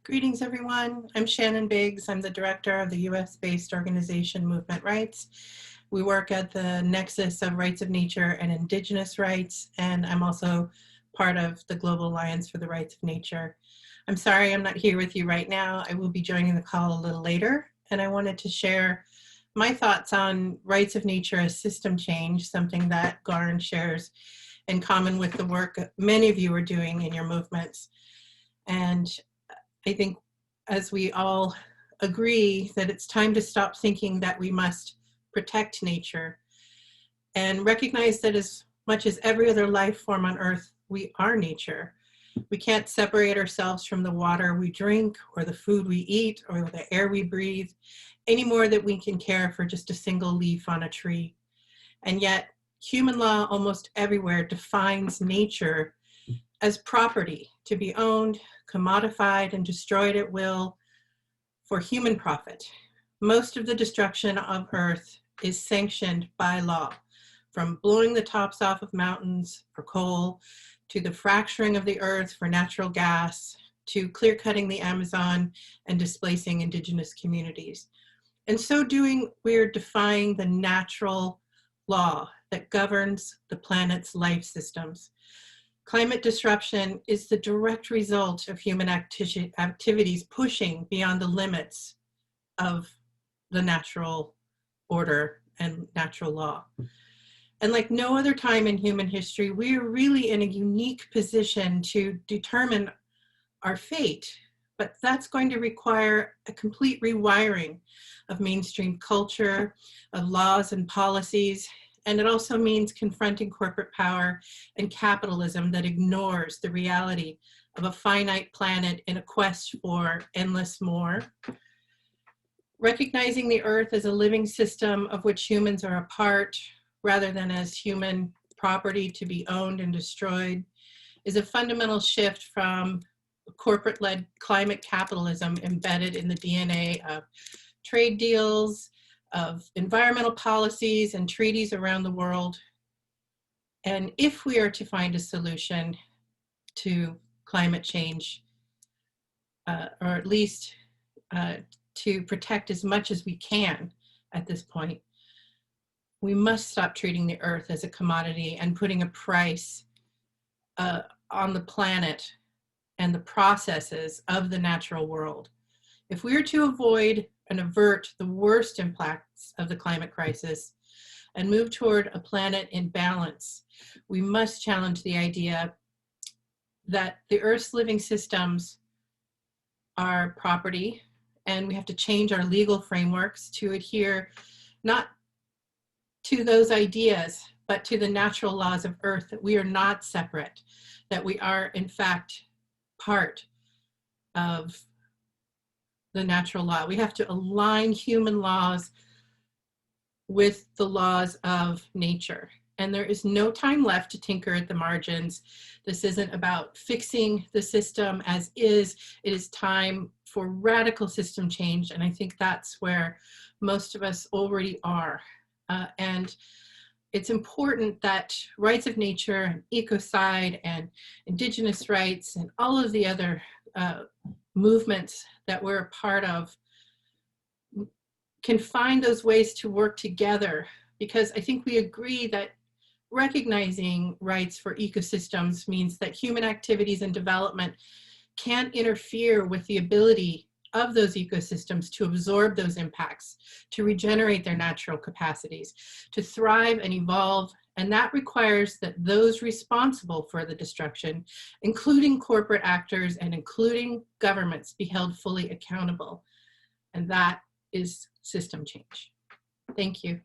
Greetings, everyone. I'm Shannon Biggs. I'm the director of the US-based organization Movement Rights. We work at the nexus of rights of nature and indigenous rights, and I'm also part of the Global Alliance for the Rights of Nature. I'm sorry I'm not here with you right now. I will be joining the call a little later, and I wanted to share my thoughts on rights of nature as system change, something that Garn shares in common with the work many of you are doing in your movements. And I think as we all agree that it's time to stop thinking that we must protect nature and recognize that as much as every other life form on Earth, we are nature. We can't separate ourselves from the water we drink or the food we eat or the air we breathe any more than we can care for just a single leaf on a tree. And yet human law almost everywhere defines nature as property to be owned, commodified, and destroyed at will for human profit. Most of the destruction of Earth is sanctioned by law, from blowing the tops off of mountains for coal, to the fracturing of the Earth for natural gas, to clear-cutting the Amazon and displacing indigenous communities. In so doing, we're defying the natural law that governs the planet's life systems. Climate disruption is the direct result of human activities pushing beyond the limits of the natural order and natural law. And like no other time in human history, we are really in a unique position to determine our fate, but that's going to require a complete rewiring of mainstream culture, of laws and policies. And it also means confronting corporate power and capitalism that ignores the reality of a finite planet in a quest for endless more. Recognizing the Earth as a living system of which humans are a part, rather than as human property to be owned and destroyed, is a fundamental shift from corporate-led climate capitalism embedded in the DNA of trade deals, of environmental policies and treaties around the world. And if we are to find a solution to climate change, or at least to protect as much as we can at this point, we must stop treating the Earth as a commodity and putting a price on the planet and the processes of the natural world. If we are to avoid and avert the worst impacts of the climate crisis and move toward a planet in balance, we must challenge the idea that the Earth's living systems are property, and we have to change our legal frameworks to adhere not to those ideas, but to the natural laws of Earth, that we are not separate, that we are in fact part of the natural law. We have to align human laws with the laws of nature. And there is no time left to tinker at the margins. This isn't about fixing the system as is. It is time for radical system change. And I think that's where most of us already are. And it's important that rights of nature and ecocide and indigenous rights and all of the other movements that we're a part of can find those ways to work together, because I think we agree that recognizing rights for ecosystems means that human activities and development can't interfere with the ability of those ecosystems to absorb those impacts, to regenerate their natural capacities, to thrive and evolve. And that requires that those responsible for the destruction, including corporate actors and including governments, be held fully accountable. And that is system change. Thank you.